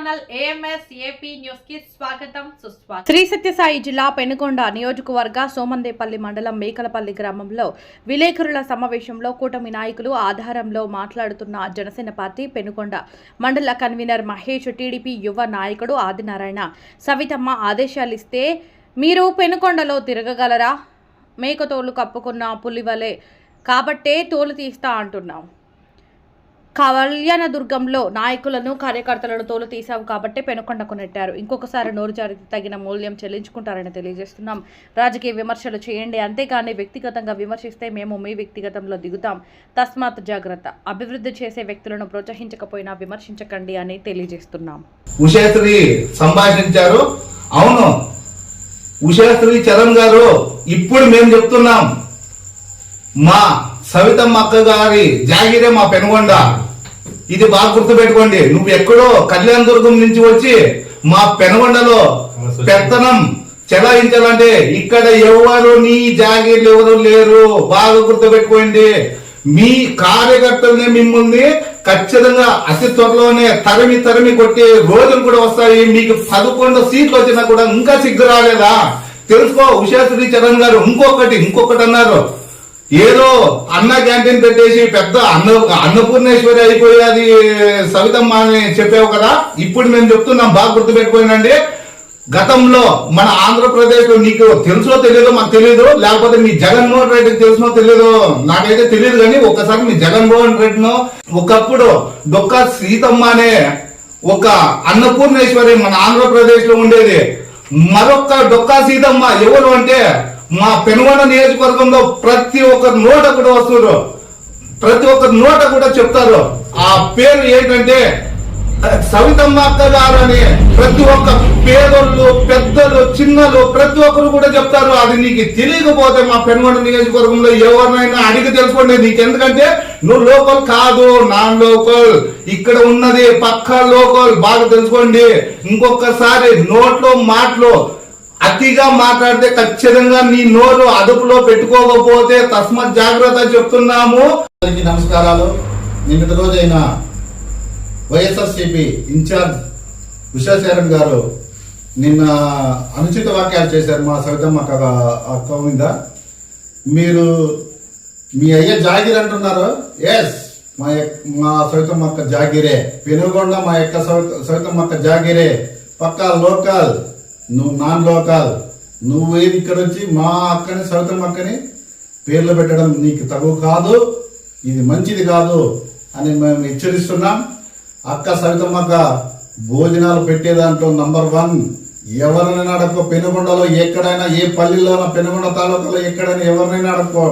Channel AMS AP news కి స్వాగతం సుస్వాగతం. శ్రీ సత్యసాయి జిల్లా పెనుకొండ నియోజకవర్గ సోమందేపల్లి మండలం మేకలపల్లి గ్రామంలో విలేకరుల సమావేశంలో కూటమి నాయకులు ఆధారంలో మాట్లాడుతున్న జనసేన పార్టీ పెనుకొండ మండల కన్వీనర్ మహేష్, టీడీపీ యువ నాయకుడు ఆదినారాయణ, సవితమ్మ ఆదేశాలిస్తే మీరు పెనుకొండలో తిరగగలరా? మేకతోలు కప్పుకున్న పులివలే కాబట్టే తోలు తీస్తా అంటున్నాం. కళ్యాణదుర్గంలో నాయకులను కార్యకర్తలను తోలు తీశావు కాబట్టి పెనుకొండకు నెట్టారు. ఇంకొకసారి నోరు జారికి తగిన మూల్యం చెల్లించుకుంటారని తెలియజేస్తున్నాం. రాజకీయ విమర్శలు చేయండి, అంతేగాని వ్యక్తిగతంగా విమర్శిస్తే మేము మీ వ్యక్తిగతంలో దిగుతాం. తస్మాత్ జాగ్రత్త. అభివృద్ధి చేసే వ్యక్తులను ప్రోత్సహించకపోయినా విమర్శించకండి అని తెలియజేస్తున్నాం. ఉషాశ్రీ సంభాషించారు. అవును, ఉషాశ్రీ చరణ్ గారు ఇప్పుడు మేము చెప్తున్నాం, మా సవితమ్మ అక్క గారి జాగిరే మా పెనుగొండ. ఇది బాగా గుర్తుపెట్టుకోండి. నువ్వు ఎక్కడో కళ్యాణదుర్గం నుంచి వచ్చి మా పెనుగొండలో పెత్తనం చెలాయించాలంటే ఇక్కడ ఎవరు నీ జాగీర్లు ఎవరు లేరు. బాగా గుర్తుపెట్టుకోండి. మీ కార్యకర్తలనే మిమ్మల్ని ఖచ్చితంగా అతి త్వరలోనే తరిమి కొట్టే రోజులు కూడా వస్తాయి. మీకు 11 సీట్లు వచ్చినా కూడా ఇంకా సిగ్గు రాలేదా? తెలుసుకో ఉషాశ్రీ చరణ్ గారు. ఇంకొకటి అన్నారు, ఏదో అన్న క్యాంటీన్ పెట్టేసి పెద్ద అన్నపూర్ణేశ్వరి అయిపోయి అది సవితమ్మ అని చెప్పావు కదా. ఇప్పుడు మేము చెప్తున్నాం, బాగా గుర్తుపెట్టుకోనండి. గతంలో మన ఆంధ్రప్రదేశ్ లో నీకు తెలుసో తెలియదో మాకు తెలియదు, లేకపోతే మీ జగన్మోహన్ రెడ్డికి తెలుసో తెలియదు, నాకైతే తెలియదు. కానీ ఒక్కసారి మీ జగన్మోహన్ రెడ్డిను ఒకప్పుడు డొక్కా సీతమ్మ అనే ఒక అన్నపూర్ణేశ్వరి మన ఆంధ్రప్రదేశ్ లో ఉండేది. మరొక డొక్కా సీతమ్మ ఎవరు అంటే మా పెనుగొండ నియోజకవర్గంలో ప్రతి ఒక్కరి నోట కూడా వస్తున్నారు, ప్రతి ఒక్కరి నోట కూడా చెప్తారు. ఆ పేరు ఏంటంటే సవితమ్మ అక్క గారు అని. ప్రతి ఒక్క పేదోళ్ళు, పెద్దలు, చిన్నలు ప్రతి ఒక్కరు కూడా చెప్తారు. అది నీకు తెలియకపోతే మా పెనుగొండ నియోజకవర్గంలో ఎవరినైనా అడిగి తెలుసుకోండి. నీకు ఎందుకంటే నువ్వు లోకల్ కాదు, నాన్ లోకల్. ఇక్కడ ఉన్నది పక్కా లోకల్. బాగా తెలుసుకోండి. ఇంకొకసారి నోట్లో మాటలు అతిగా మాట్లాడితే ఖచ్చితంగా నీ నోరు అదుపులో పెట్టుకోకపోతే తస్మాత్ జాగ్రత్త చెప్తున్నాము. నమస్కారాలు. నిన్నటి రోజైన వైఎస్ఆర్సీపీ ఇన్ఛార్జ్ ఉషాశరణ్ గారు నిన్న అనుచిత వ్యాఖ్యలు చేశారు మా సవితమ్మ అక్క మీద. మీరు మీ అయ్య జాగిర్ అంటున్నారు. ఎస్, మా సవితమ్మ అక్క జాగిరే. పెనుగొండ మా యొక్క సవితమ్మ అక్క జాగిరే. పక్కా లోకల్, నువ్వు నాన్ లోకల్. నువ్వు ఏది ఇక్కడ వచ్చి మా అక్కని సవితమ్మ అక్కని పేర్లు పెట్టడం నీకు తగు కాదు, ఇది మంచిది కాదు అని మేము హెచ్చరిస్తున్నాం. అక్క సవితమ్మక్క భోజనాలు పెట్టే దాంట్లో నంబర్ 1. ఎవరినైనా అడక్కో, పెనుగొండలో ఎక్కడైనా ఏ పల్లెల్లోనో పెనుగొండ తాలూకాలో ఎక్కడైనా ఎవరినైనా అడక్కో,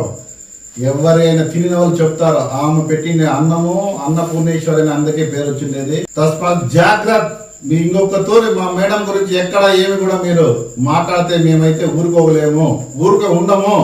ఎవరైనా తిని వాళ్ళు చెప్తారు ఆమె పెట్టిన అన్నము అన్నపూర్ణేశ్వరి అని అందుకే పేరు వచ్చిండేది. తస్మాత్ జాగ్రత్త. మీ ఇంకొకతో మా మేడం గురించి ఎక్కడ ఏమి కూడా మీరు మాట్లాడితే మేమైతే ఊరుకోలేము, ఉండము.